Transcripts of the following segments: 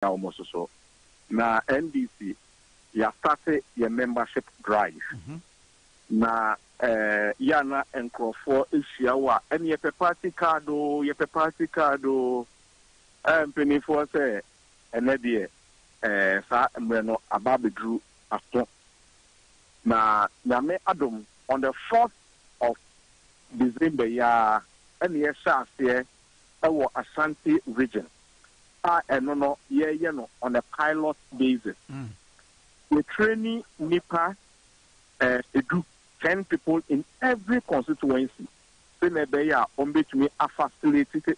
almost so. Na NDC, ya started your membership drive. Na yana enkrofo ishiawa and ye party cardo penny for say enedie sa mreno ababedru ato na nyame adom on the 4th of December ya and ye shase ewo Ashanti region no ye no on a pilot basis. We training nipa edu 10 people in every constituency. So maybe between a facilitated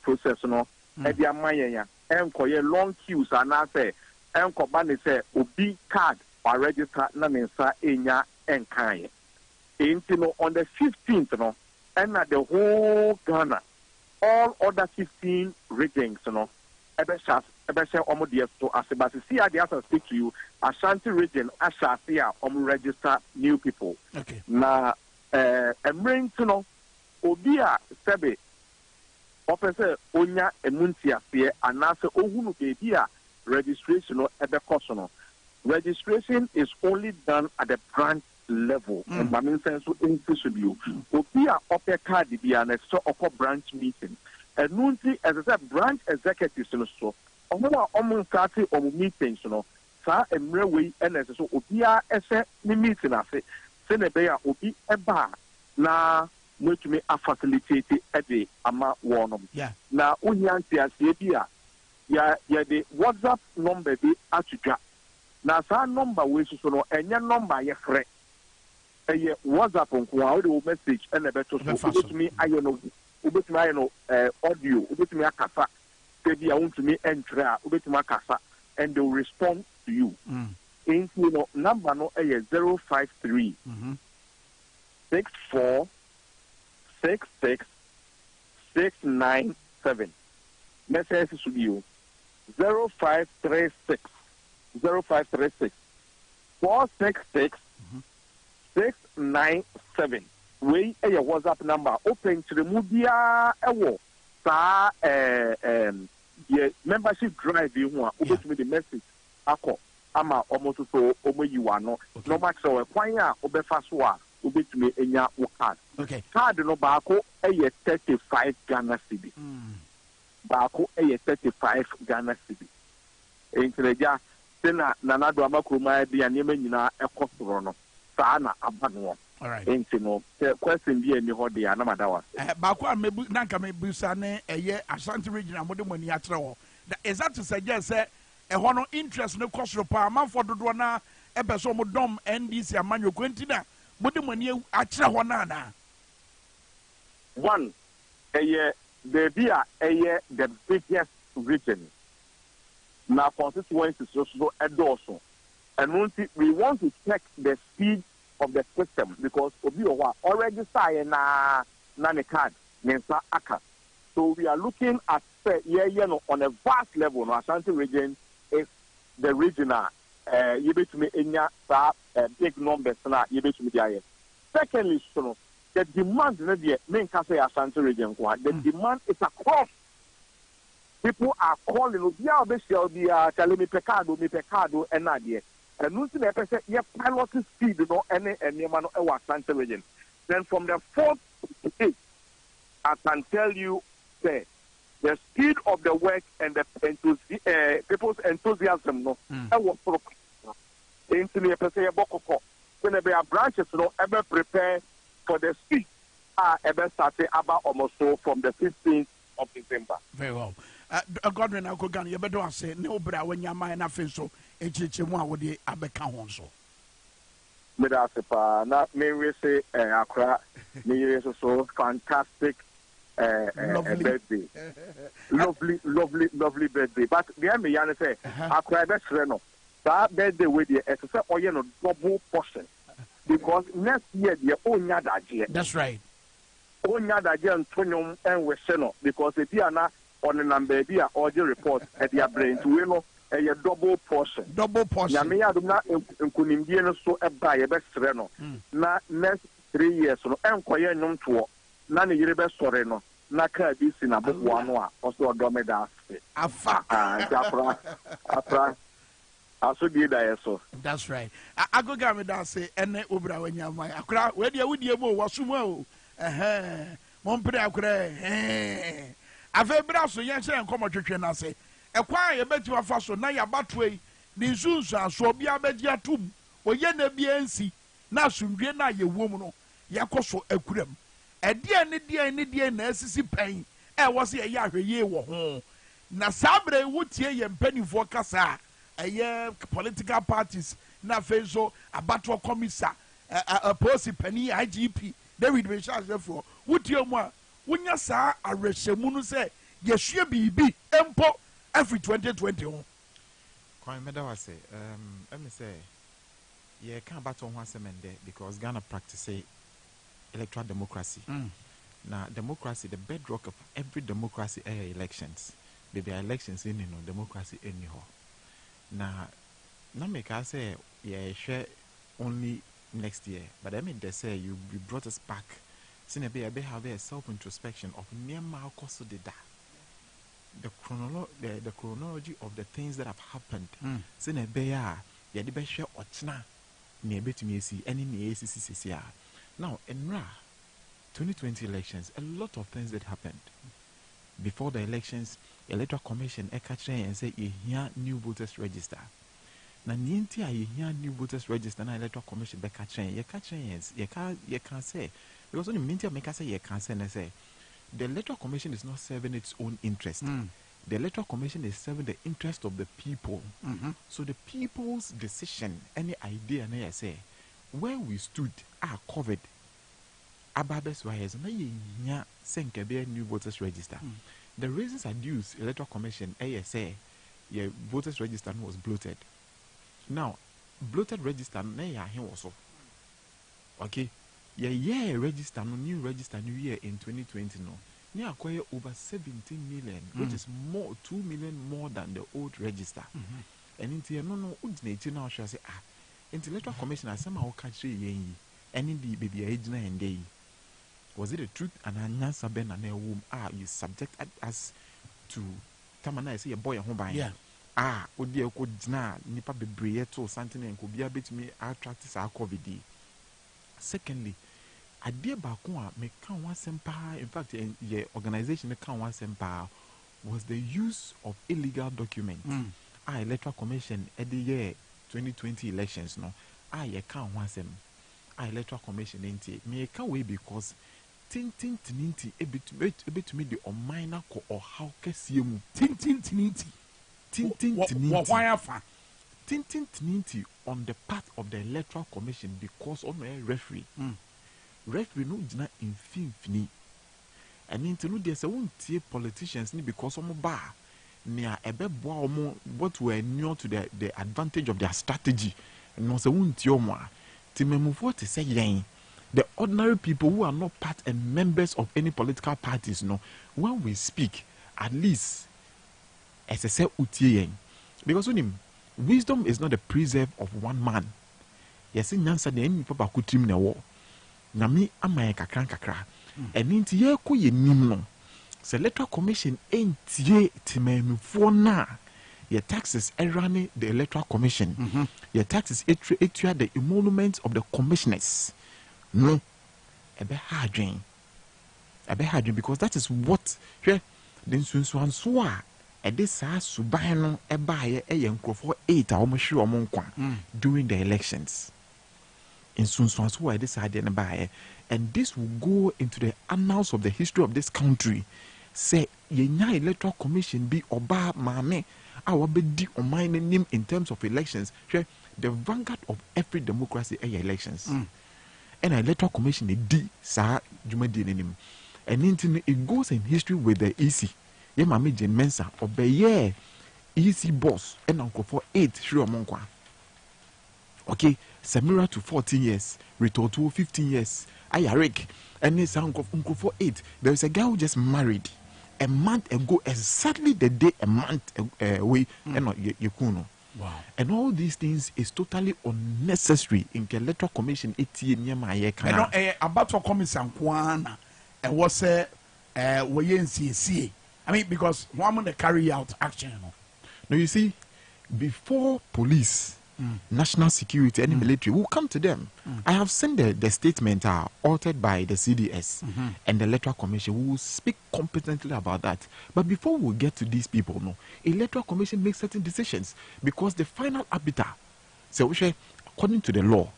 process no e dia manya enkoye long queues and I say enko say obi card or register na mensa enya enkan. No on the 15th no and at the whole Ghana all other 15 regions no Ebesha Omodia to Asibasi. See, I just speak to you. Ashanti region, Ashasia, register new people. Okay. Na, bring to know, Obia Sebe, Officer Onya Emuntia Fear, and answer Ohunu Bebia registration or Ebecosono. Registration is only done at the branch level. And my main sense will increase you. Obia Upper Cardi and a so upper branch meeting. And Nunti, as I said, branch executives so. Omo starting on meetings, sa emrewe and as so obia ese ni meeting ase se ne be ya obi eba na mwetumi a facilitate ede ama wonom na onyanti ase bia ya de WhatsApp number bi atudwa na sa number we so no enye number ye frɛ eye WhatsApp nko a o message and beto so obetumi aye no audio obetumi akasa be want to me enter ubetuma kasa and they will respond to you. In number no 053 64 66 697. Message to you 0536 466 697. We a WhatsApp number open to the media yeah, membership drive you want to the message ako ama almost so you are no matter so kwanya obefaswa obetumi enya card. Okay. Card no baako 35 Ghana cedi. Baako 35 Ghana cedi. Entreja tena nanado amakroma bia nyema nyina ekosoro no saa na abano. All right. No question be any hode ya na madawa. Baako amebu nanka mebusa ne eye Ashanti region amode mani atre ho. Is that to suggest say ho no interest no kosoro pa amanfo dodo na ebeso mo dom NDC amanyo kwentina mode mani atre ho na na. One the the biggest region. Na constituencies so edoso. And we want to check the speed of the system because Obiwa already signed na card Nensa Aka. So we are looking at on a vast level. No, Ashanti region is the regional you bet me enya big numbers na you bet me there. Secondly, so the demand the main say Ashanti region the demand is across. People are calling Obia Obia telling me pecado and idea. And no see the yeah pilot speed no any man no Ashanti region. Then from the 4th to 8th, I can tell you say the speed of the work and the people's enthusiasm no was for into the person bokoko. When there are branches no ever prepare for the speed ever started about almost so from the 15th of December. Very well. Godwin Akogan, you better say no bra when your mind after so HH1 would be abeka on so. Medasepa, not me say Accra, me so fantastic birthday. Lovely birthday. But the me yana say Accra best reno. That birthday with you as say oh no double portion. Because next year the own yada. That's right. Own yada and Tonyum and Westeno because if you are not on a number be audio report at their brain to win a double portion. Double portion. Yamia do not Kunimbian so a buy a best reno. Na next 3 years no enquire num to none of your best soreno. Naka this in a book one also a domedas. Afa. Afra. Also did I so. That's right. I go game that say ene obra wanya mai. Akra we dia wudie mo wasuma o. Mon pre akra. Afa bra so yen se enkomo twetwe na se. Ekwan ye beti wafa so na ya batoi. Ni nsunsu aso obi abegi atum. Oye na bia nsi. Na asundwe na ye wom no. Yakoso akuram. Edie na asisi pen. Wo se ye ahweye wo ho. Na sabre wutie ye mpanifo kasa. Political parties na fezo abatwa commissar policy penny IGP David Bishop for wutie mu a wonya saa arehemu no se yehwe bibi empo every 2020 ho Kwame Dwabo Ase let me say ye can battle ho asemende because Ghana practice electoral democracy. Now democracy, the bedrock of every democracy elections. There be elections in democracy anyhow. Now make I say yeah share only next year, but I mean they say you brought us back. Since be have a self introspection of near Marcos data. The chronology of the things that have happened. Since be yeah the best share or chna near to me see any ACCCR. Now in 2020 elections, a lot of things that happened. Before the elections, the Electoral Commission and say you hear new voters register. Now, you hear new voters register na Electoral Commission be catching. You can't say because only Nintia make say you can't say. The Electoral Commission is not serving its own interest. The Electoral Commission is serving the interest of the people. So the people's decision, any idea, na say where we stood are covered. Ababes wise na yenya senke be new voters register. The reasons adduced Electoral Commission ASA your voters register was bloated. Now bloated register na ya he also. Okay. Yeah register no new register new year in 2020 no. Ni acquire over 17 million which is more 2 million more than the old register. And into no udinate now shall say Electoral Commission asema o catch ye any the baby age na and day. Was it the truth and anyansa ben and a womb you subject us to tamana I say a boy home by odia ko dina nipa bebree to something and could be a bit me attract this COVID. Secondly, idea baako a me kan one sempa in fact the organization kan one sempa was the use of illegal documents. Electoral Commission at the year 2020 elections no ye kan one sem Electoral Commission enti me can we because tintintinti ebetumi de omina ko ohaw kesiye mu tintintinti on the part of the Electoral Commission because on a referee no gina infinfini and into no there's a won't politicians ni because omo ba near ebeboa omo what were new to the advantage of their strategy no se won't omo timemufo to say yen. The ordinary people who are not part and members of any political parties, no, when we speak, at least, as I say, because wisdom is not the preserve of one man. Yes, in Yansa, the enemy papa could trim the war. Nami America kakra. And into ye ko ye nimno. The Electoral Commission ain't ye timem for na. Your taxes running the Electoral Commission. Your taxes the emoluments of the commissioners. No, a bit hard because that is what then Sunsuan Swa a this subino a buyer a young for 8 hours sure during the elections. In Sunsuan Swa, this idea and buyer, and this will go into the annals of the history of this country. Say, ye Electoral Commission be oba mame, our be on my name in terms of elections, the vanguard of every democracy elections. And an Electoral Commission D sa Jumadi name. And it goes in history with the EC. Ye mami Jen Mensa obey EC boss and uncle for 8 sure monkwa. Okay, Samira to 14 years, Rito to 15 years. Ayarik and this uncle for 8. There is a guy who just married a month ago, exactly the day a month away and not Yakuno. Wow. And all these things is totally unnecessary in the Electoral Commission. About to commission Kwana and was a Wayensi. I mean, because one man carry out action. No, you see, before police, national security, any military will come to them. I have seen the statement altered by the CDS and the Electoral Commission. We will speak competently about that. But before we get to these people, no, Electoral Commission makes certain decisions because the final arbiter. So, according to the law,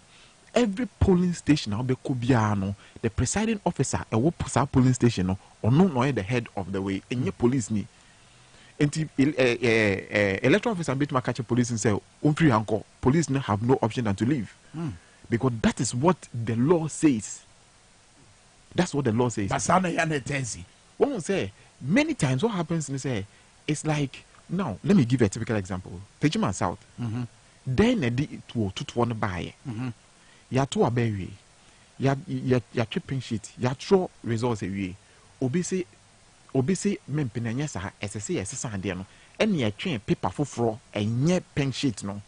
every polling station, the presiding officer, a polling station, or no, the head of the way, and your police ni. Electoral officer bit my catch police and say, "Free uncle, police have no option than to leave," because that is what the law says. That's what the law says. One will say many times what happens is say it's like now. Let me give you a typical example. Tejima South. Then a day to one buy. Ya to a berry. Ya tripping sheet. Ya throw results away. Obese mempena sa SSC SSC no ene ye twen paper foforo enye pen sheet no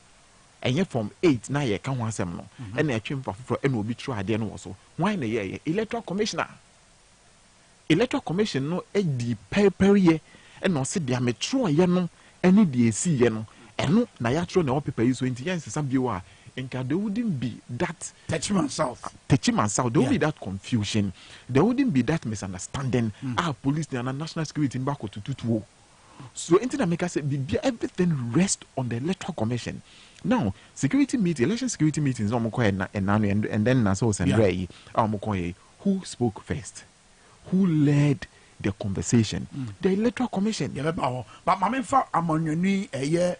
enye from 8 na ye ka ho asem no ene ye twen paper foforo ene obi tru ade no wo so why na ye electoral commissioner no edi paper ye ene o se dia metro ye no ene de esi ye no eno na ya tro na o paper yi so enti yen sesa bi wa inca there wouldn't be that Techiman South. There would be that confusion. There wouldn't be that misunderstanding. Police and national security in back to tutu. So anything make us say everything rests on the Electoral Commission. Now, election security meetings, and then Nassau and Ray, who spoke first? Who led the conversation? The Electoral Commission. But Mamma, I'm on your knee a year.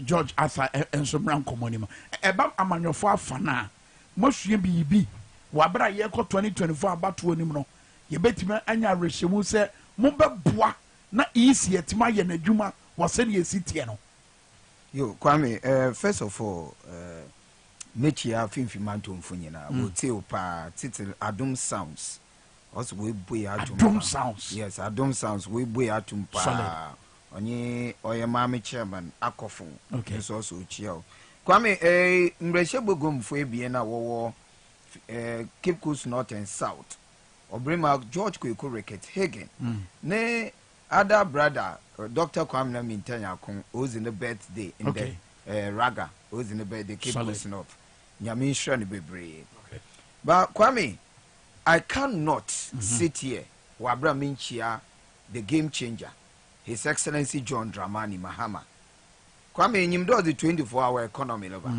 George Asa and some round commonima. About Amanofo Fana, most ye be Wabra Yako 2024 about 20 no. Ye bet me anya reshimu se Mumba Bois na easy at my Juma was said ye citiano. Yo, Kwame, first of all, Mechia Finfimantum Funina, will tell pa title Adum Sounds. Also, we boy Adum Sounds. Yes, Adum Sounds, we boy Atum pa. Onye oyemami chairman akofo okay so also chiao Kwame mbreshebo gomfo ebie na wo Cape Coast North and South Obrema George Kweko Ricket Hagen ne other brother Dr. Kwame Mintanya kon was in the birthday in okay. The Raga was in the birthday Cape Coast North nyame hwa ne bebre okay but Kwame I cannot sit here wabra minchia the game changer His Excellency John Dramani Mahama. Kwame Nyimdo the 24-hour economy lover.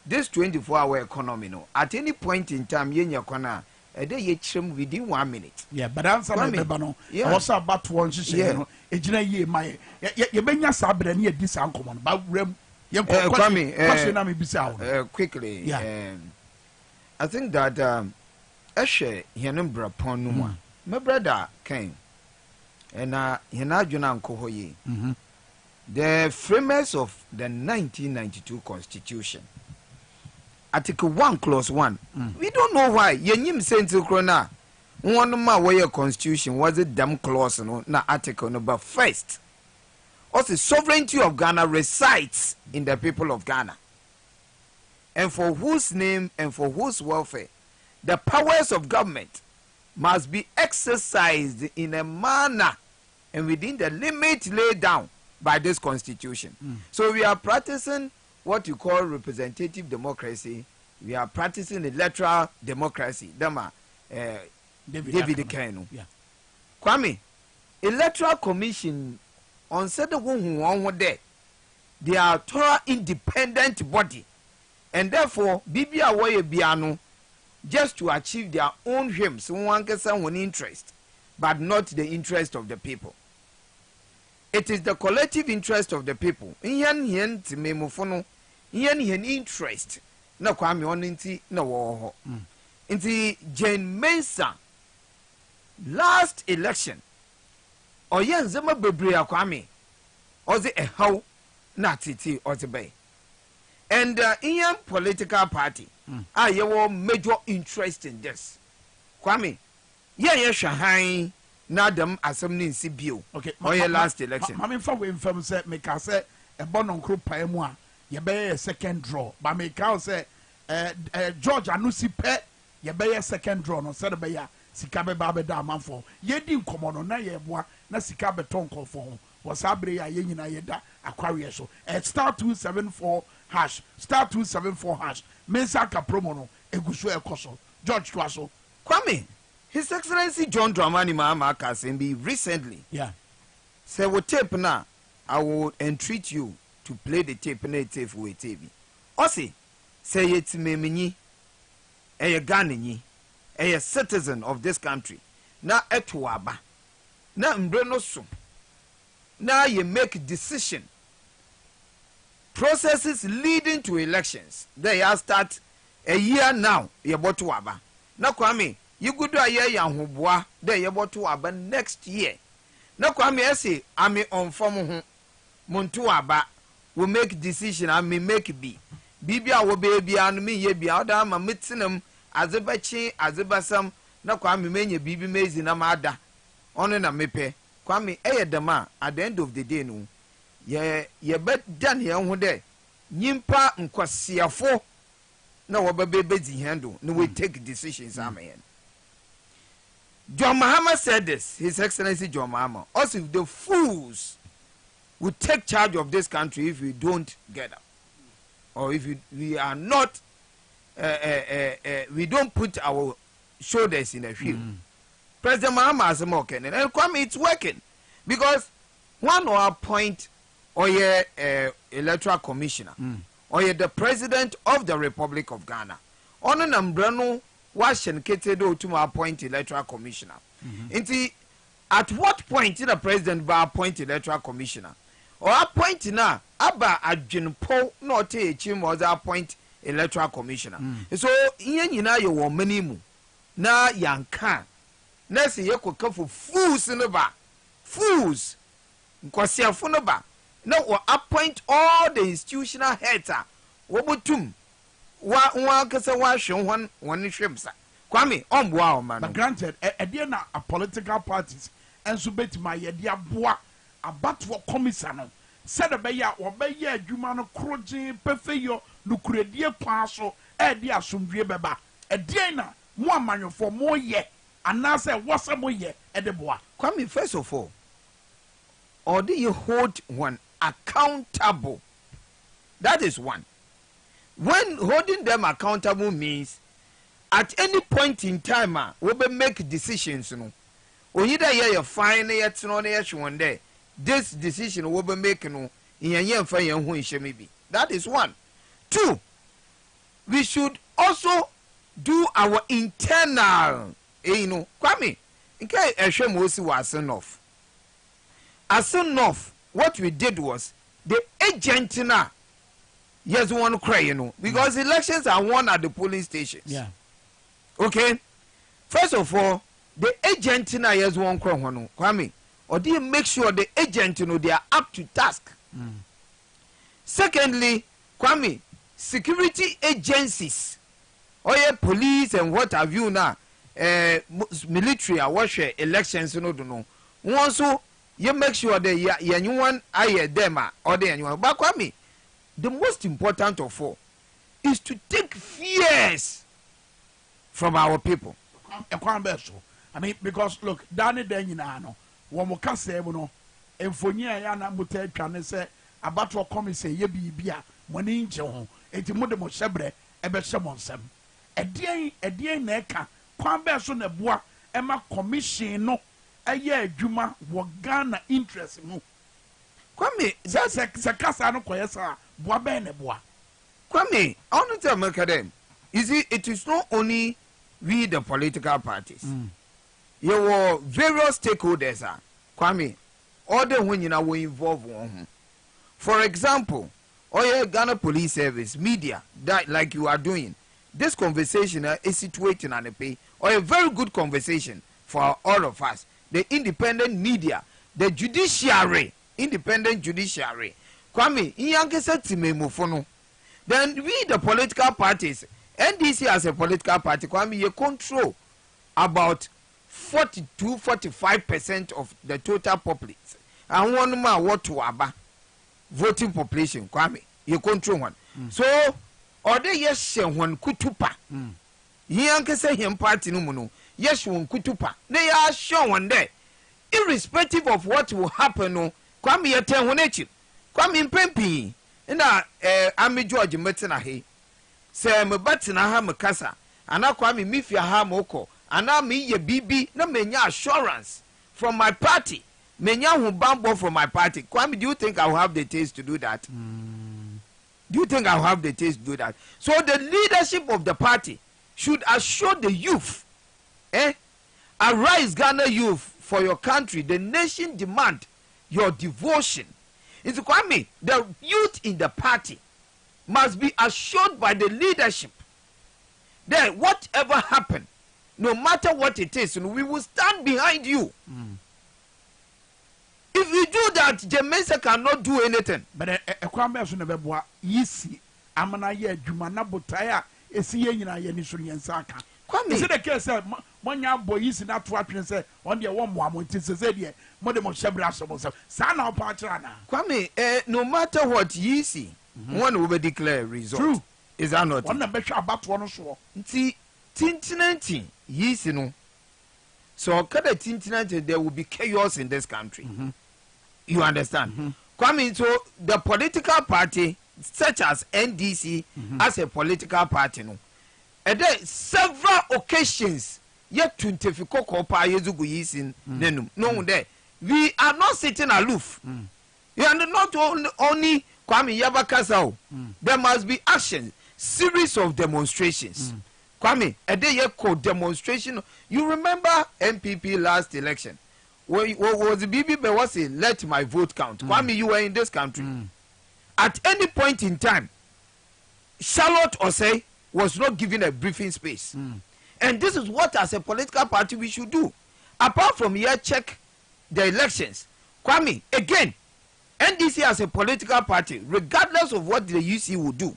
This 24-hour economy no at any point in time yenya kwana a day ye chim within 1 minute. Yeah, but answer me bano. I was about one she ejina ye my ye benya sabre na dis ankomon ba rem ye Kwame question na me bisa quickly yeah. I think that ehwe yenumbra pon no mu my brother came and Hinajuna Nkohoye, the framers of the 1992 Constitution, Article 1, Clause 1. We don't know why. Yenyim Sentu Krona, one of my way Constitution was a damn clause, no, na article number first. Also, sovereignty of Ghana resides in the people of Ghana, and for whose name and for whose welfare the powers of government must be exercised in a manner and within the limit laid down by this constitution. So we are practicing what you call representative democracy. We are practicing electoral democracy. Dama, David Kano. Yeah. Kwame, electoral commission on certain who there, they are thorough independent body, and therefore Bibia Waye Biano just to achieve their own whims, one interest, but not the interest of the people. It is the collective interest of the people. Hien timemufono, hien interest. Na Kwame oninti na wo. Inti Jane Mensah last election. Oyen zema bebre Kwame. Oze how na titi otebe. And in political party, I have major interest in this. Kwame, yeah, Shahai, Nadam, Assembly in CBO. Okay, my last election. I mean, for we inform say, make us say a bonon group paemwa, you be a second draw. But make us say, George Anusi pe, you be a second draw, no, said by ya. sika bɛba bɛda amanfoɔ yɛdi nkɔmmɔ no na yɛboa na sika bɛtɔ nkɔfoɔ ho wɔ saa bere a yɛn nyinaa yɛda akwareɛ so star 274 hash star 274 hash mensa ka promo no egu so ɛkɔ so George toa so Kwame, His Excellency John Dramani Mahama Kasembi recently said, "What tape now? I will entreat you to play the tape na tape for a tape." Ose say it's me a Ghanaian, a citizen of this country. Na etuaba, na mbreno so. Now you make decision. Processes leading to elections. They are start a year now. You bought to Aba. Na Kwame, you could do a year young who they about to Aba next year. Na Kwame, I say, I may on form Montu Aba will make decision. I may make be. Bibia will be and me ye be out of my mitsinum as a bachi as a basam. Na Kwame many bibi maize in a mada. On a mepe. Kwame, dema at the end of the day, no. Ye bet done here one day. Nyimpa nkwasiafo na wababezi handle. No we take decisions, amen. John Mahama said this, His Excellency John Mahama. Also, the fools will take charge of this country if we don't get up. Or if we are not, we don't put our shoulders in the field. President Mahama has more can and Kwame, it's working because one or appoint or electoral commissioner or the president of the Republic of Ghana on an umbrella Washington Ketedo to appoint electoral commissioner. At what point the president will appoint electoral commissioner or appoint now Abba Ajinpo not a chim was appoint electoral commissioner. So yen you were many na yankan. Nesi ye ko kafo fools no ba fools nkwasiafo no ba na wo appoint all the institutional heads wo butum wa kasa wa hwe won hwemsa Kwame omboa o man. But granted e na a political parties enso betima ye de aboa abatwo commission no said be ya wo be ye adwuma no kroje pefeyo nukuredie kwa so e de asomdwe beba e de na mo amanyofo mo ye and now say what's a boy at the boy. Kwame, first of all, or do you hold one accountable? That is one. When holding them accountable means at any point in time, we will make decisions. No, or either you fine yet no one day. This decision will be making no in a year for you who is maybe. That is one. Two, we should also do our internal. Kwame, okay, Eshem was enough. As enough, what we did was the agent now. Yes, one cry, because elections are won at the polling stations. Yeah. Okay. First of all, the agent now yes one cry, Kwame, or do you make sure the agent they are up to task? Secondly, Kwame, security agencies, or police and what have you now. Military wash elections no do no one so you make sure that anyone I them or the anyone but Kwame, the most important of all is to take fears from our people. I mean, because look, Danny Denino, one more case, no, and for near Yana Mutte can say about what commission ye be beer, one inch on, et modemo sebre, ebe semon sem. A dear neka. Kwambe so na boa ema commission no eye adwuma wo Ghana interest mu Kwame se kasa no koyesa boa be na boa Kwame I want to tell them it is not only we the political parties you were various stakeholders Kwame all the when you were involved one for example Ghana Police Service media that like you are doing. This conversation is situated on the pay or a very good conversation for all of us. The independent media, the judiciary, independent judiciary. Kwame, then we the political parties, NDC as a political party, Kwame, you control about 42-45% of the total population. And one more what to aba voting population, Kwame, you control one. So or they yes when kutupa. Yanke say him party no muno. yes won kutupa they are sure one day irrespective of what will happen no kwame yeten ho nechi kwame mpempi na Ami George metina he se me batina ha me kasa ana kwame mifia ha moko ana me ye bibi na menya assurance from my party menya hu bambo from my party. Kwame, do you think I will have the taste to do that? Do you think I will have the taste to do that? So the leadership of the party should assure the youth, arise Ghana youth, for your country. The nation demand your devotion. It's Kwame, the youth in the party must be assured by the leadership that whatever happen, no matter what it is, we will stand behind you. If you do that, Jamaica cannot do anything. But Kwame so never boa yisi amana ye adwuma na botaya esi ye nyina ye ni so yensaka. Kwame, is it the case monya boy yisi na to atwen say on the one mo amonti se de mo de mo hyebra so mo say sa na opa kira na. Kwame, no matter what yisi, one will declare result. True. Is that not? One na be hwa abato no so. Nti tintinanti yisi no. So kada tintinanti there will be chaos in this country. You understand? Kwame, so the political party such as NDC as a political party no. And there several occasions yet 24 kopa yezugu yisin nenum. No there. We are not sitting aloof. You are not only Kwame Yabakasao. There must be action, series of demonstrations. Kwame, a day called demonstration. You remember MPP last election? What was the BB was it? Let my vote count. Kwame, you were in this country. At any point in time, Charlotte Ose was not given a briefing space. And this is what as a political party we should do. Apart from here, check the elections. Kwame, again, NDC as a political party, regardless of what the UC will do,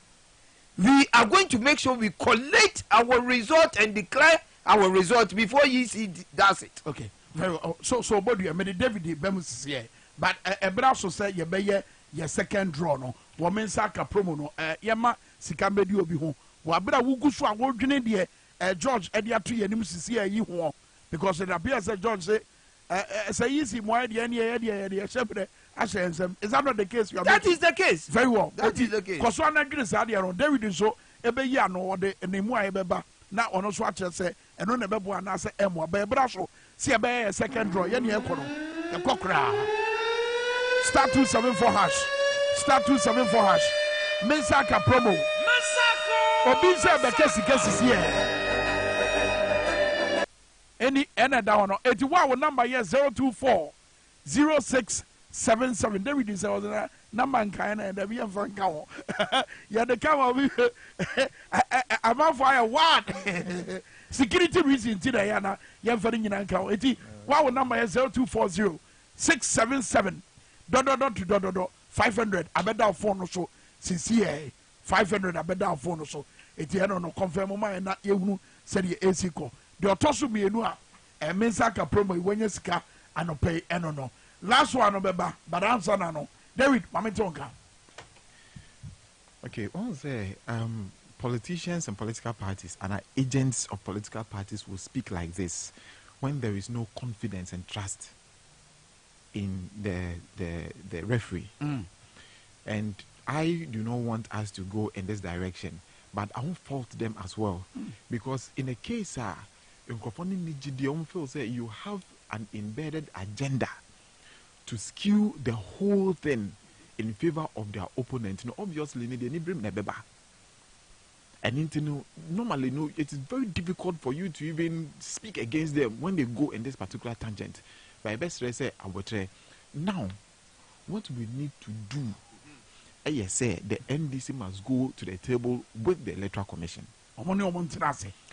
we are going to make sure we collect our result and declare our result before UC does it. Okay. Very well. So body made David Bemus here. But a brasso say ye be your second draw no. Woman saka promo no yama sika medi obi ho. Wa bra wugu so awodwene de George edia to ye nim sisi yi ho because it appears that George say easy mo de ne shebre ashensem. Is that not the case you are? That is the case. Very well. That is the case. Cause one adwene sa de no David so ebe yi ano de nemu a ebeba na ono so ache say eno na bebo ana say emo ba bra so see a second draw ye ne ekono e kokra star 274 hash star 274 hash mensaka promo obi say be kesi here any da one 81 number here 024 0677 David is our number nkan na da bi en fan kan ho ya de kan we am on fire what security reason ti da ya na ya fa nyina nkan ho eti wa number is 0240 677 dot 500 abeda phone so sincere 500 abeda phone so eti e no confirm ma na ehunu se de AC ko de otoso mienu a mensa ka promo iwanya sika anope eno no last one no beba but answer na no David mamitonka. Okay, one say politicians and political parties and agents of political parties will speak like this when there is no confidence and trust in the referee. And I do not want us to go in this direction, but I won't fault them as well. Because in a case you have an embedded agenda to skew the whole thing in favor of their opponent. No, obviously, they need bring nebeba. And normally, no, it is very difficult for you to even speak against them when they go in this particular tangent. But I best say, now, what we need to do, I say, the NDC must go to the table with the Electoral Commission.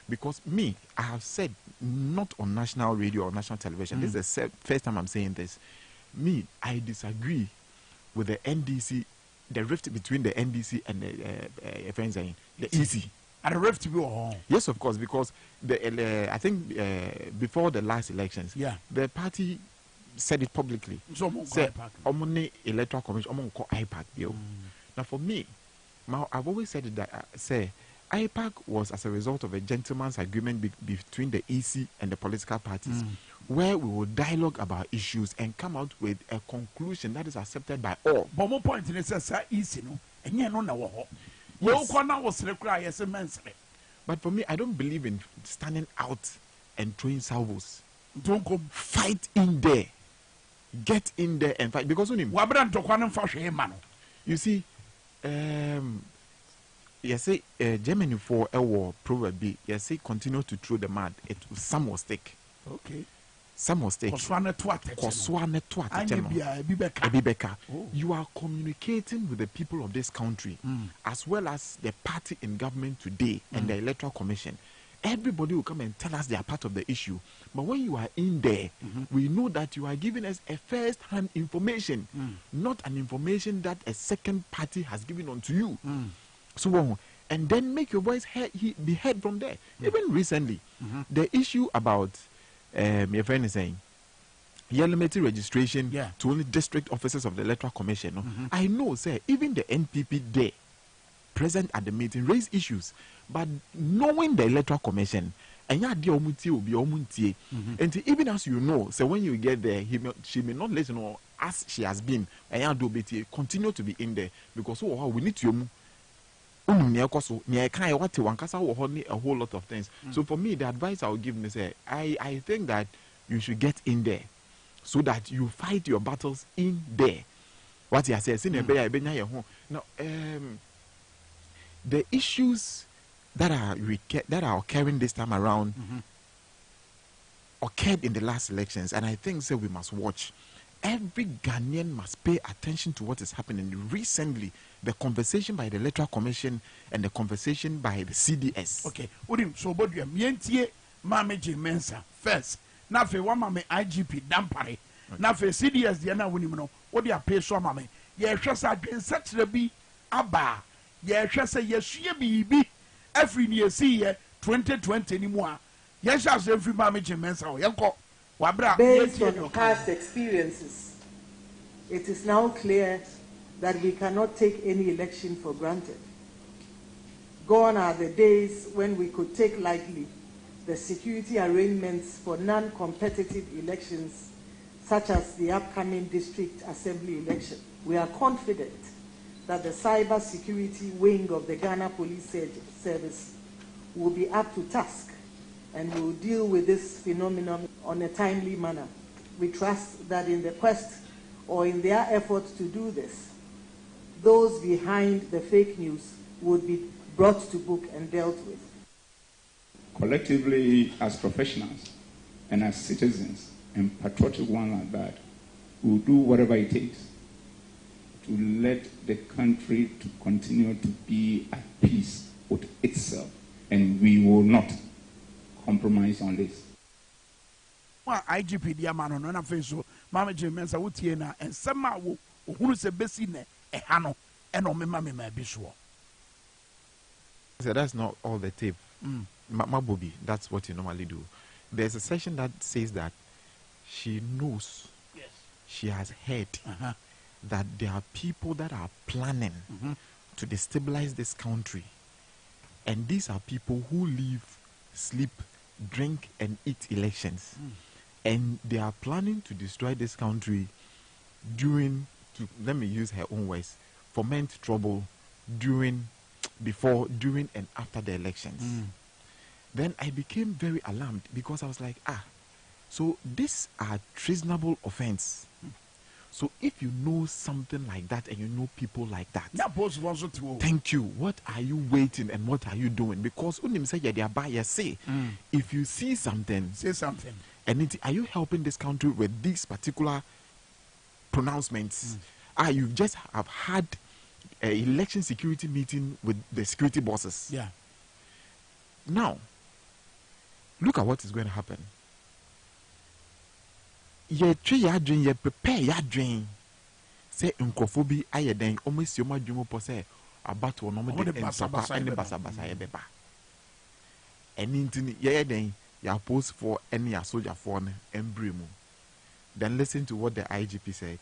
Because me, I have said, not on national radio or national television, this is the first time I'm saying this. Me, I disagree with the NDC, the rift between the NDC and the EC. And the rift be on. Yes, of course, because I think before the last elections, the party said it publicly. So, said, Electoral Commission, IPAC. Now, for me, I've always said that, IPAC was as a result of a gentleman's agreement between the EC and the political parties, where we will dialogue about issues and come out with a conclusion that is accepted by all. But more point in this is easy, no, and you know, but for me, I don't believe in standing out and throwing salvos. Don't go Fight in there, get in there and fight, because you see, Germany for a war probably continue to throw the mud. Some will stick. Okay. Some will stick. You are communicating with the people of this country, as well as the party in government today and the Electoral Commission. Everybody will come and tell us they are part of the issue. But when you are in there, we know that you are giving us a first-hand information, not an information that a second party has given unto you. So, and then make your voice be heard from there. Even recently, the issue about your friend is saying limited registration to only district officers of the Electoral Commission. I know, sir, even the NPP there present at the meeting raised issues, but knowing the Electoral Commission, and and even as you know, so when you get there, she may not let you know as she has been, and continue to be in there, because we need to. A whole lot of things. So for me, the advice I would give is I think that you should get in there so that you fight your battles in there. What you said, now the issues that are occurring this time around occurred in the last elections, and I think we must watch. Every Ghanaian must pay attention to what is happening. Recently, the conversation by the Electoral Commission and the conversation by the CDS. Okay, Udim, so what you mientie Mame Mensa first. Now, for one Mame IGP Dampare. Now, for CDS, the other women, what you pay so Mame. Yes, just against such the be Abba. Yes, just say yes, she be every year, see 2020 anymore. Yes, as every Mame Mensa, Yanko. Based on past experiences, it is now clear that we cannot take any election for granted. Gone are the days when we could take lightly the security arrangements for non-competitive elections, such as the upcoming district assembly election. We are confident that the cyber security wing of the Ghana Police Service will be up to task and will deal with this phenomenon on a timely manner. We trust that in the quest or in their efforts to do this, those behind the fake news would be brought to book and dealt with. Collectively, as professionals and as citizens and patriotic one like that, we will do whatever it takes to let the country to continue to be at peace with itself, and we will not compromise on this. IGP Diamano, no na so Mama Mensa Utiena, and somehow who is a besine a hano and o mema me be sure. So that's not all the tape. Mabobi, that's what you normally do. There's a section that says that she knows, she has heard that there are people that are planning to destabilize this country, and these are people who live, sleep, drink and eat elections, and they are planning to destroy this country let me use her own words, foment trouble before, during and after the elections. Then I became very alarmed because I was like, so these are treasonable offense. So if you know something like that and you know people like that, thank you. What are you waiting and what are you doing? Because if you see something, say something. And are you helping this country with these particular pronouncements? You just have had an election security meeting with the security bosses. Yeah. Now, look at what is going to happen. Ye prepare ya dream. Say unkophobia aye den almost your majumo pose about to no and basa beba. And ye den ya post for any soldier for and brimu. Then listen to what the IGP said.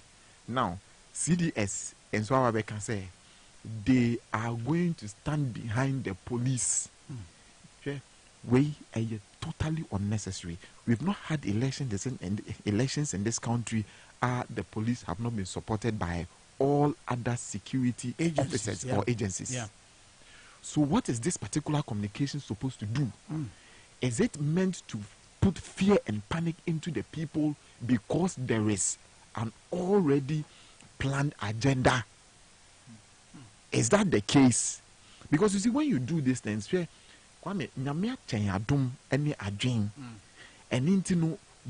Now, CDS and so I can say they are going to stand behind the police. We are totally unnecessary. We've not had elections in this country. The police have not been supported by all other security officers or agencies. Yeah. So what is this particular communication supposed to do? Is it meant to put fear and panic into the people because there is an already planned agenda? Is that the case? Because you see, when you do these things, and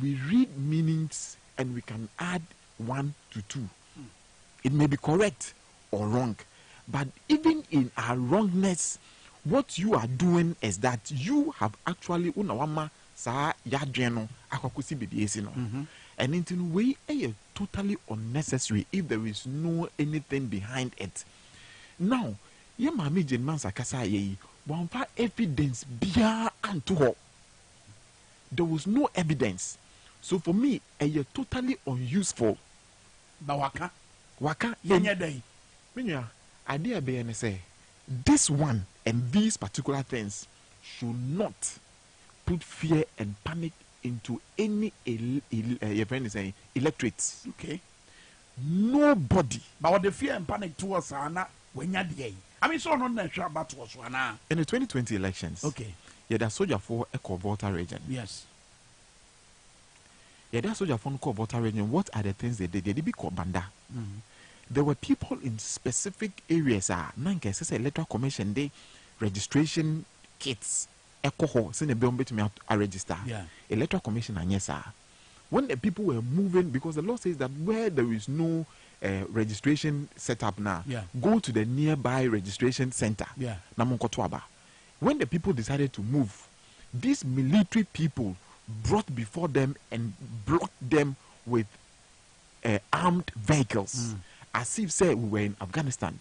we read meanings and we can add 1 to 2. It may be correct or wrong, but even in our wrongness, what you are doing is that you have actually and in way totally unnecessary if there is no anything behind it. Now, ye mami Jenman Sakasa ye wampa evidence bia anto. There was no evidence. So for me, totally unuseful. Bawaka. Waka Yenya day. Minya, idea be and say this one and these particular things should not put fear and panic into any your friend is saying electorates. Okay. Nobody. But what the fear and panic towards Anna when you're the I mean, so not natural about was one. In the 2020 elections, okay. Yeah, that soldier for a voter region. Yes. Yeah, that soldier for a voter region. What are the things they did? They did be called banda. There were people in specific areas. Nanka says electoral commission day registration kits. Echo send a bill to me to register. Yeah. Electoral commission and yes, sir. When the people were moving, because the law says that where there is no registration set up now, go to the nearby registration center. Yeah. When the people decided to move, these military people brought before them and blocked them with armed vehicles, as if say we were in Afghanistan.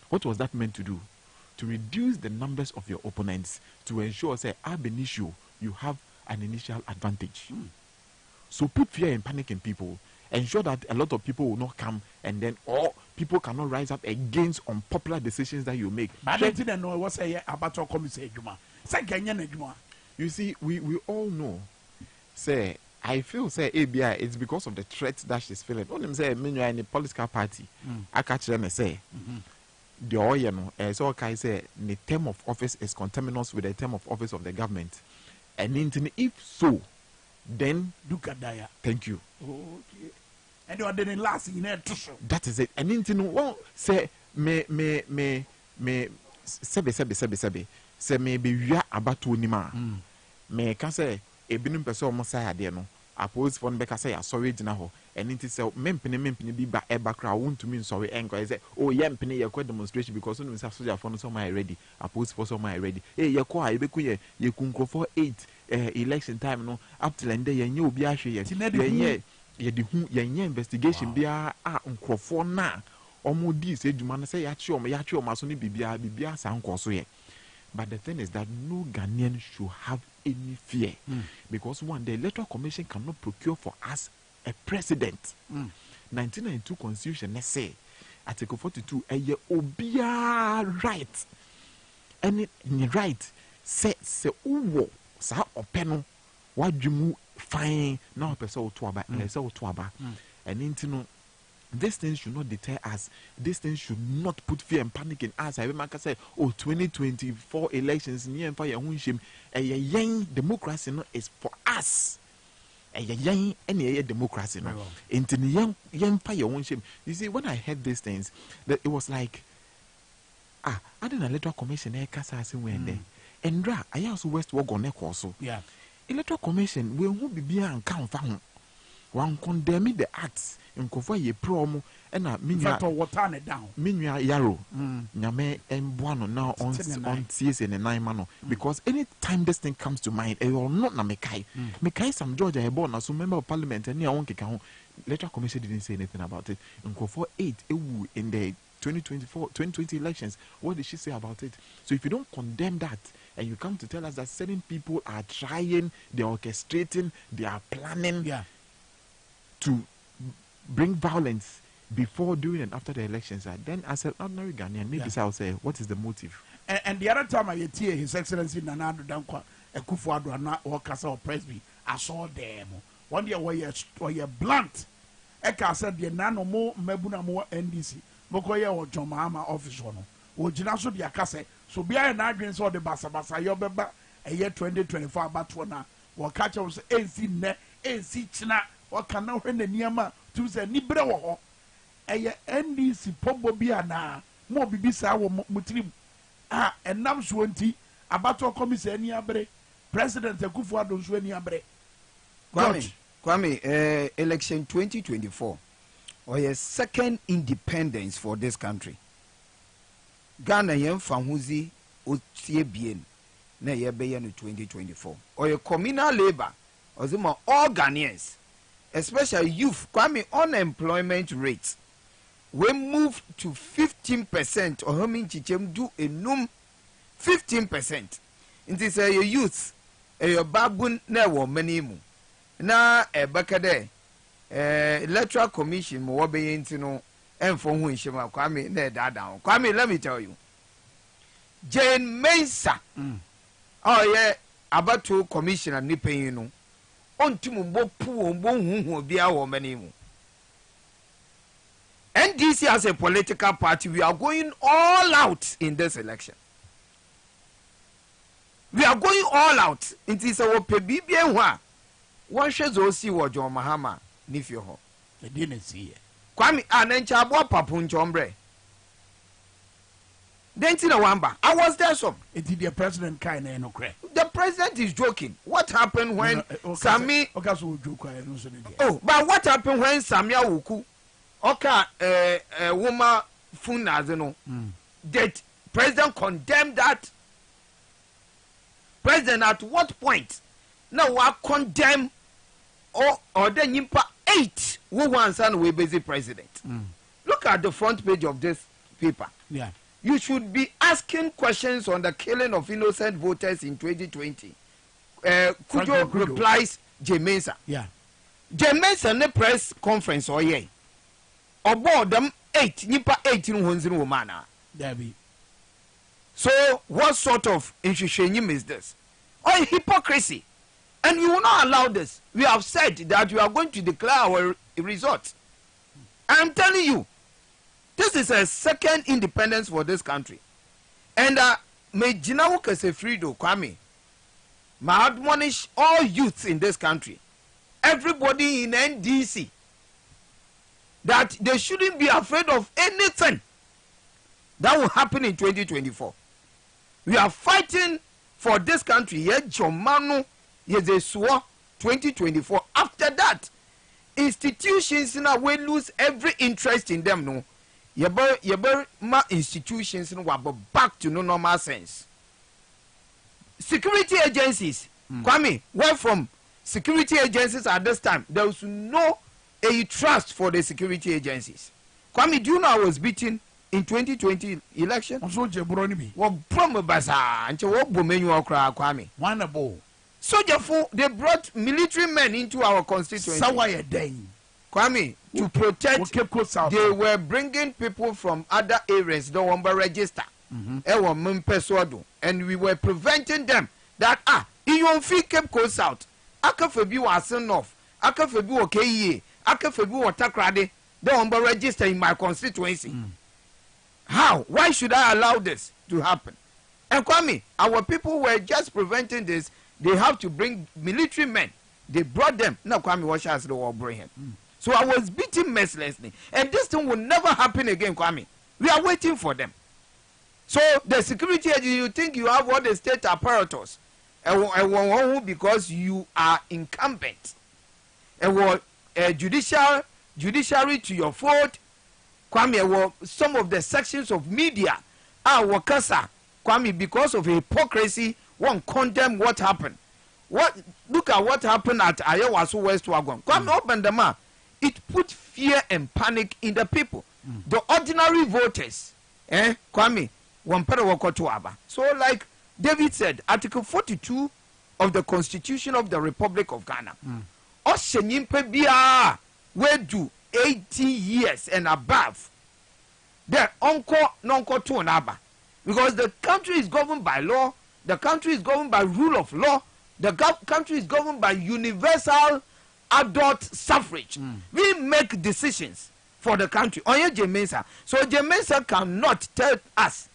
What was that meant to do? To reduce the numbers of your opponents, to ensure say ab initio you have an initial advantage. So put fear and panic in people. Ensure that a lot of people will not come, and then all people cannot rise up against unpopular decisions that you make. But I didn't know what say about your committee. You see, we all know. Say, I feel say ABI it's because of the threat that she's feeling. All them say, me in a political party. I catch them and say, the oil, so okay, say the term of office is conterminous with the term of office of the government, and if so, then look at that. Thank you. Okay. And you are then last in there too. That is it. And then well say me sebe say maybe we are about to nima. Me can say a binum person almost say ade no. Oppose for nbeka say sorry gyina ho. And it say mempene bi ba e bakra won to mean sorry enko say oh ye mpene ye kwa demonstration because no say soldier for no so my ready. Oppose for so my ready. Ye kwa e be ku ye kunkrofo for 8 election time no up till end ye nye obi ahwe ye the investigation bia nkrofo na omo di se djuma na say ya che omo so ne bibia san koso ye. But the thing is that no Ghanaian should have any fear because one, the electoral commission cannot procure for us a president. 1992 constitution let's say article 42 eye obia right any right say uwo sa openo wadwemu fine now person to aba and into these things should not deter us. These things should not put fear and panic in us. I remember say, 2024 elections near fire shame. A young democracy no is for us. A young any democracy no. Into the young fire shame. You see, when I heard these things, that it was like, I didn't electoral commission kasa when there. And I also West work on also. Yeah. Electoral commission will be and count found. One condemn the acts in Kofa ye promo and a water it down. Minua Yarrow, Yame and Buano now on CSN and 9 mano. Because any time this thing comes to mind, it will not na Mekai. Mekai some Georgia born as a member of parliament and near one account. Electoral commission didn't say anything about it. In Kofa 8 in the 2020 elections, what did she say about it? So if you don't condemn that and you come to tell us that certain people are trying, they are orchestrating, they are planning to bring violence before, during, and after the elections. Then, as an ordinary Ghanaian, maybe I'll say, what is the motive? And the other time I hear His Excellency Nana Addo Dankwa Akufo-Addo or Kasa or Presby, I saw them. One day where you're blunt. Eka said the nano mo mebuna mo NDC. Mokoye or John Mahama office one. O Jinaso the Akase. So be an advance or the Basa Yobeba a year 2024 about one. Or catch us AC ne AC China or Kana when the Niama to say Nibra. A year NDC Pobo Biana. Mo bibisa wo mutrim and nam swanti abato commissaire ni abre president Akufo-Addo nso ni abre Kwame election 2024 or a second independence for this country. Ghana yem fahuzi otie bien na ye be no 2024 or a communal labor or all Ghanaians, especially youth. Kwame unemployment rates we move to 15% or how many chichem do a num 15%. It is a youth a babun na wo many mu na e bakade electoral commission mo be yenti no enfo hu nhima Kwame na da down. Kwame, let me tell you, Jane Mensa oh yeah abato commissioner ni pen no ontum mbo pu mbo hu bia wo many mu. NDC as a political party, we are going all out in this election. We are going all out. It is our PBB. One shares also what John Mahama Nifio. I didn't see it. Kwame Anenchabo Papun Chombre. Then Wamba. I was there some. It is the president kind of no crack. The president is joking. What happened when Sami Oh, but what happened when Samia Wuku woman Funazeno that president condemned that? President at what point? Now I condemn or then yimpa 8 who wants and we busy president. Look at the front page of this paper. Yeah. You should be asking questions on the killing of innocent voters in 2020. Kujo replies Jemensa. Yeah. Jemensa ne press conference or ye. About them 8 nipa 18 hunzin womana. There be. So what sort of institution is this? Oh, hypocrisy. And we will not allow this. We have said that we are going to declare our results. I'm telling you, this is a second independence for this country. And may Jinawu Kesefrido Kwame, may admonish all youths in this country, everybody in NDC, that they shouldn't be afraid of anything that will happen in 2024. We are fighting for this country. Yet Jomanu Yezesua 2024. After that, institutions now will lose every interest in them. No, Yeber ma institutions will go back to no normal sense. Security agencies, Kwame, where from security agencies at this time, there was no trust for the security agencies. Kwame, do you know I was beaten in 2020 election? What promo baza and what bomenu okra Kwame? One abo. So they brought military men into our constituency. Sawaya day. Kwame, to protect. They were bringing people from other areas that were register. And we were preventing them that you won't feel Cape Coast South. Akafabi was north. Akafabi was KE. Akafabi was Takrade. They were register in my constituency. How? Why should I allow this to happen? And Kwame, our people were just preventing this. They have to bring military men. They brought them. Now Kwame was as the war bring him. So I was beaten mercilessly. And this thing will never happen again, Kwame. We are waiting for them. So the security agency, you think you have all the state apparatus because you are incumbent. Judiciary to your fault. Kwame, some of the sections of media are wakasa. Kwame, because of hypocrisy, won't condemn what happened. Look at what happened at Ayawaso West Wagon. Kwame, open the map. It put fear and panic in the people. The ordinary voters, Kwame, so like David said, Article 42 of the Constitution of the Republic of Ghana. Where do 80 years and above, then uncle to another. Because the country is governed by law, the country is governed by rule of law, the country is governed by universal adult suffrage. We make decisions for the country. Onye Jemensa. So Jemensa cannot tell us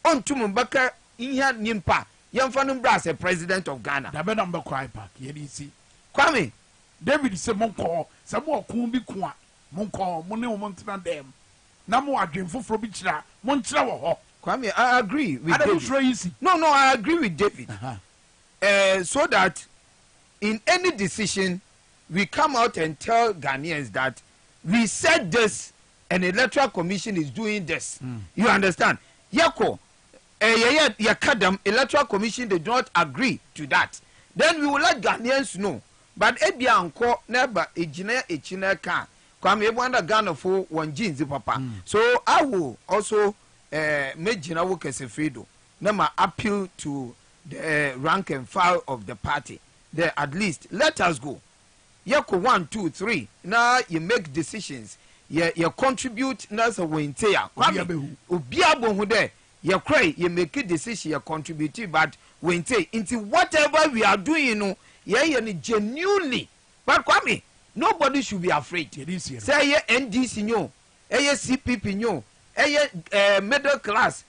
on Tumumbaka Inya Nimpa Yamfanum as a president of Ghana. Dabe number cry park. Yedisi. Kwame. David se monko. Samo kumbi kwa. Monko. Mone umontina dem. Namu adwin fufuro bi chira. Monchira wo ho. Kwame, I agree with David. No, I agree with David. So that in any decision, we come out and tell Ghanaians that we said this and the Electoral Commission is doing this. You understand? Yako, Yakadam, Electoral Commission, they do not agree to that. Then we will let Ghanaians know. But Ebianko never a China can come a Ghana for one jeans, papa. So I will also make Gina work as a freedom. Now appeal to the rank and file of the party. There at least let us go. Yako 1, 2, 3. Now you make decisions. You contribute. That's a winter. Obiabo who there. You cry. You make a decision. You contribute. But winter into whatever we are doing. You know. You genuinely. But Kwame, nobody should be afraid. Say ye NDC no. Ye CPP no. Middle class.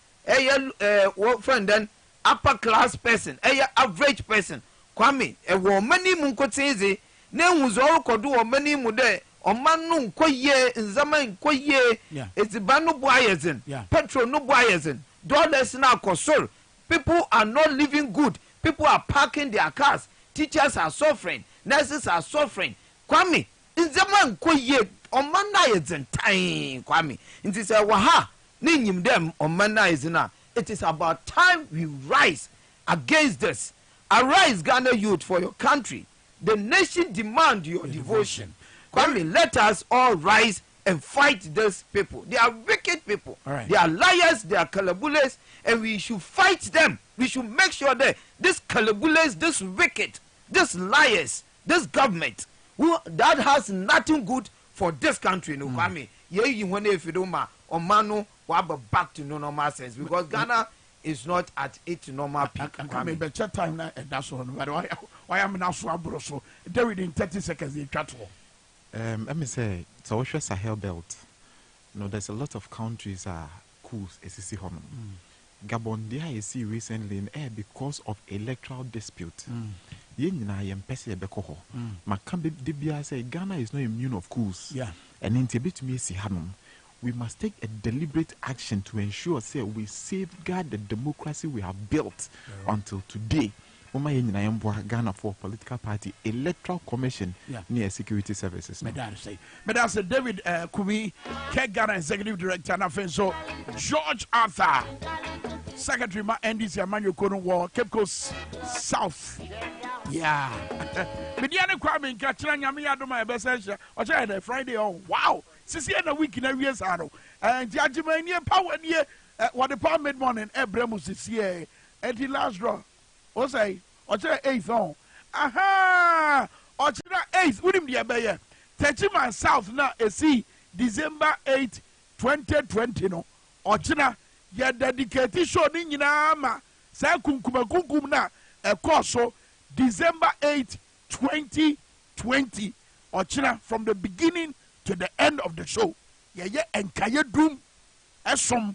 What friend then upper class person. Average person. Kwame. Many munkotenze. Ne wuzoro kodu o mani mu de o manu nkoye nzama nkoye eziba no boyezen petrol no boyezen dollars na kosol. People are not living good. People are parking their cars. Teachers are suffering, nurses are suffering. Kwame nzama nkoye o man na yezen time. Kwame nti say waha ne nyim dem o man na yezena. It is about time we rise against this. Arise, Ghana youth, for your country. The nation demand your devotion. Kwame, let us all rise and fight these people. They are wicked people. Right. They are liars, they are calabules, and we should fight them. We should make sure that this calabules, this wicked, this liars, this government, that has nothing good for this country. No, Kwame, you want if you don't Omano will back to no normal sense because Ghana is not at its normal peak. Kwame, better time now, and that's all. Why am I now so abroad? David in 30 seconds in chat. Let me say, so what's your Sahel belt? No, there's a lot of countries are cool. SCC Honor. Gabon, there I see recently in air because of electoral dispute. Yen na yem pese bekoho. Makambe dibia say Ghana is not immune of coups. Yeah. And in Tibet me si hanum. We must take a deliberate action to ensure say we safeguard the democracy we have built until today. Ghana for political party electoral commission near security services. Madam say David Kumi, Ghana executive director and so George Arthur, secretary ma NDC Emmanuel Kono War Cape Coast South. Yeah. Mediane Kwame Nkachira Nyame Adoma Ebesesha. Ocha Friday on wow. Sisi na week na wies aro. And judgment nie power nie what the power mid morning Ebremu sisi and the last draw. O say Ocha 8th on. Aha! Ocha 8th unim dia beye. 30 South na esi December 8, 2020 no. Ocha ya dedicate show ni nyina ma. Sa kunkum na ekoso December 8, 2020. Ocha from the beginning to the end of the show. Yeah, and Kaya Doom, Esom,